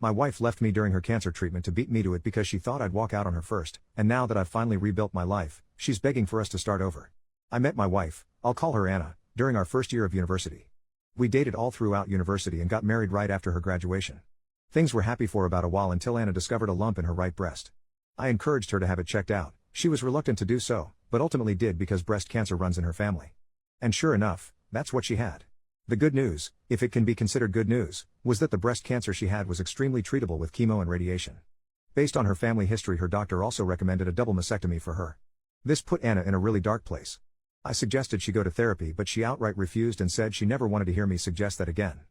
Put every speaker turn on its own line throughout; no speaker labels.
My wife left me during her cancer treatment to beat me to it because she thought I'd walk out on her first, and now that I've finally rebuilt my life, she's begging for us to start over. I met my wife, I'll call her Anna, during our first year of university. We dated all throughout university and got married right after her graduation. Things were happy for about a while until Anna discovered a lump in her right breast. I encouraged her to have it checked out. She was reluctant to do so, but ultimately did because breast cancer runs in her family. And sure enough, that's what she had. The good news, if it can be considered good news, was that the breast cancer she had was extremely treatable with chemo and radiation. Based on her family history, her doctor also recommended a double mastectomy for her. This put Anna in a really dark place. I suggested she go to therapy, but she outright refused and said she never wanted to hear me suggest that again.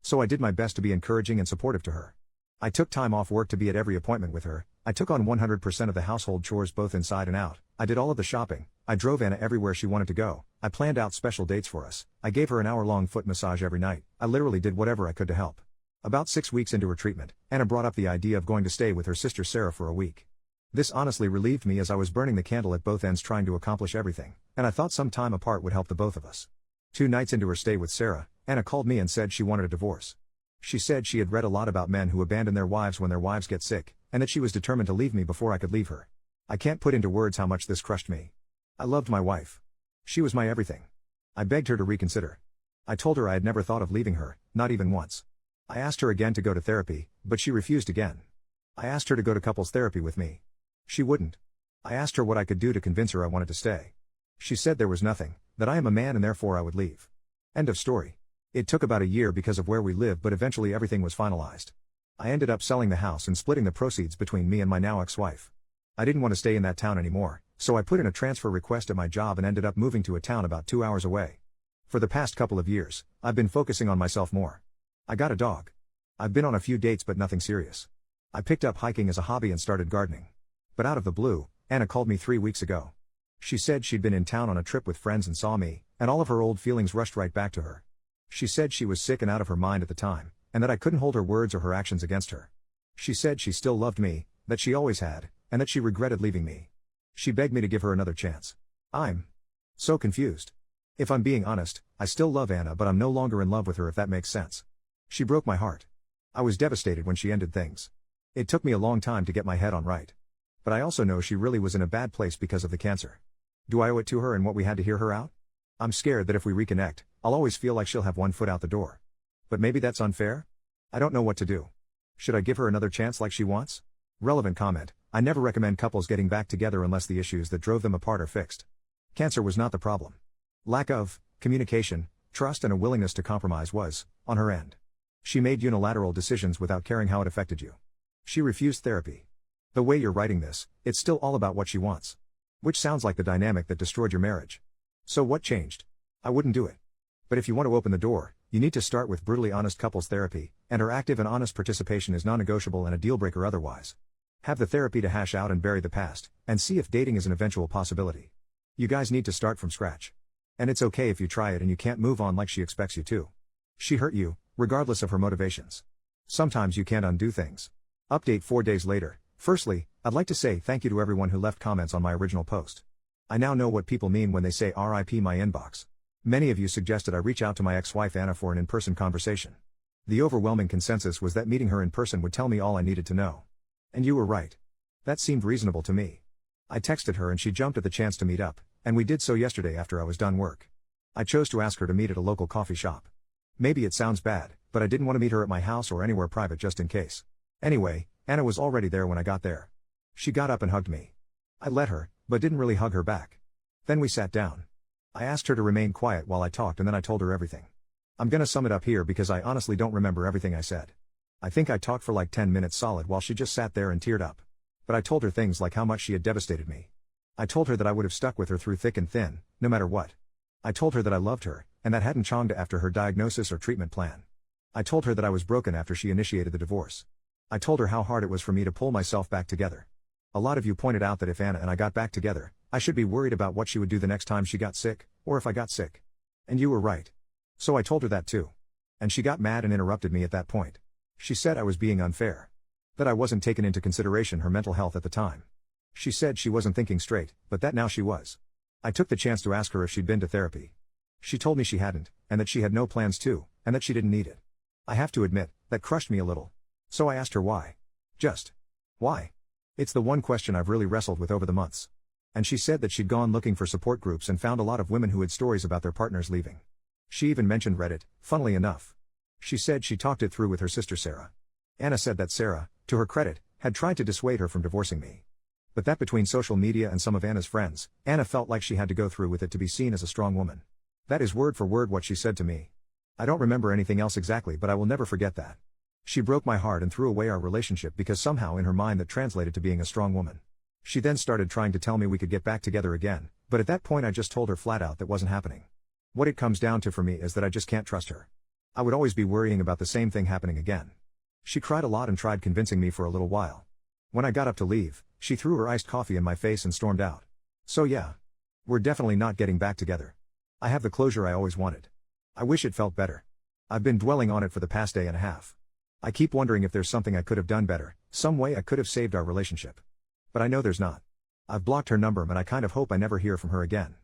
So I did my best to be encouraging and supportive to her. I took time off work to be at every appointment with her. I took on 100% of the household chores both inside and out. I did all of the shopping. I drove Anna everywhere she wanted to go. I planned out special dates for us. I gave her an hour-long foot massage every night. I literally did whatever I could to help. About 6 weeks into her treatment, Anna brought up the idea of going to stay with her sister Sarah for a week. This honestly relieved me as I was burning the candle at both ends trying to accomplish everything, and I thought some time apart would help the both of us. 2 nights into her stay with Sarah, Anna called me and said she wanted a divorce. She said she had read a lot about men who abandon their wives when their wives get sick, and that she was determined to leave me before I could leave her. I can't put into words how much this crushed me. I loved my wife. She was my everything. I begged her to reconsider. I told her I had never thought of leaving her, not even once. I asked her again to go to therapy, but she refused again. I asked her to go to couples therapy with me. She wouldn't. I asked her what I could do to convince her I wanted to stay. She said there was nothing, that I am a man and therefore I would leave. End of story. It took about a year because of where we lived, but eventually everything was finalized. I ended up selling the house and splitting the proceeds between me and my now ex-wife. I didn't want to stay in that town anymore, so I put in a transfer request at my job and ended up moving to a town about 2 hours away. For the past couple of years, I've been focusing on myself more. I got a dog. I've been on a few dates but nothing serious. I picked up hiking as a hobby and started gardening. But out of the blue, Anna called me 3 weeks ago. She said she'd been in town on a trip with friends and saw me, and all of her old feelings rushed right back to her. She said she was sick and out of her mind at the time, and that I couldn't hold her words or her actions against her. She said she still loved me, that she always had, and that she regretted leaving me. She begged me to give her another chance. I'm so confused. If I'm being honest, I still love Anna, but I'm no longer in love with her, if that makes sense. She broke my heart. I was devastated when she ended things. It took me a long time to get my head on right. But I also know she really was in a bad place because of the cancer. Do I owe it to her and what we had to hear her out? I'm scared that if we reconnect, I'll always feel like she'll have one foot out the door. But maybe that's unfair? I don't know what to do. Should I give her another chance like she wants? Relevant comment: I never recommend couples getting back together unless the issues that drove them apart are fixed. Cancer was not the problem. Lack of communication, trust and a willingness to compromise was, on her end. She made unilateral decisions without caring how it affected you. She refused therapy. The way you're writing this, it's still all about what she wants. Which sounds like the dynamic that destroyed your marriage. So what changed? I wouldn't do it. But if you want to open the door, you need to start with brutally honest couples therapy, and her active and honest participation is non-negotiable and a deal-breaker otherwise. Have the therapy to hash out and bury the past, and see if dating is an eventual possibility. You guys need to start from scratch. And it's okay if you try it and you can't move on like she expects you to. She hurt you, regardless of her motivations. Sometimes you can't undo things. Update 4 days later. Firstly, I'd like to say thank you to everyone who left comments on my original post. I now know what people mean when they say RIP my inbox. Many of you suggested I reach out to my ex-wife Anna for an in-person conversation. The overwhelming consensus was that meeting her in person would tell me all I needed to know. And you were right. That seemed reasonable to me. I texted her and she jumped at the chance to meet up, and we did so yesterday after I was done work. I chose to ask her to meet at a local coffee shop. Maybe it sounds bad, but I didn't want to meet her at my house or anywhere private just in case. Anyway, Anna was already there when I got there. She got up and hugged me. I let her, but didn't really hug her back. Then we sat down. I asked her to remain quiet while I talked and then I told her everything. I'm gonna sum it up here because I honestly don't remember everything I said. I think I talked for like 10 minutes solid while she just sat there and teared up. But I told her things like how much she had devastated me. I told her that I would have stuck with her through thick and thin, no matter what. I told her that I loved her, and that hadn't changed after her diagnosis or treatment plan. I told her that I was broken after she initiated the divorce. I told her how hard it was for me to pull myself back together. A lot of you pointed out that if Anna and I got back together, I should be worried about what she would do the next time she got sick, or if I got sick. And you were right. So I told her that too. And she got mad and interrupted me at that point. She said I was being unfair. That I wasn't taking into consideration her mental health at the time. She said she wasn't thinking straight, but that now she was. I took the chance to ask her if she'd been to therapy. She told me she hadn't, and that she had no plans to, and that she didn't need it. I have to admit, that crushed me a little. So I asked her why. Just. Why? It's the one question I've really wrestled with over the months. And she said that she'd gone looking for support groups and found a lot of women who had stories about their partners leaving. She even mentioned Reddit, funnily enough. She said she talked it through with her sister Sarah. Anna said that Sarah, to her credit, had tried to dissuade her from divorcing me. But that between social media and some of Anna's friends, Anna felt like she had to go through with it to be seen as a strong woman. That is word for word what she said to me. I don't remember anything else exactly, but I will never forget that. She broke my heart and threw away our relationship because somehow in her mind that translated to being a strong woman. She then started trying to tell me we could get back together again, but at that point I just told her flat out that wasn't happening. What it comes down to for me is that I just can't trust her. I would always be worrying about the same thing happening again. She cried a lot and tried convincing me for a little while. When I got up to leave, she threw her iced coffee in my face and stormed out. So yeah. We're definitely not getting back together. I have the closure I always wanted. I wish it felt better. I've been dwelling on it for the past day and a half. I keep wondering if there's something I could have done better, some way I could have saved our relationship. But I know there's not. I've blocked her number and I kind of hope I never hear from her again.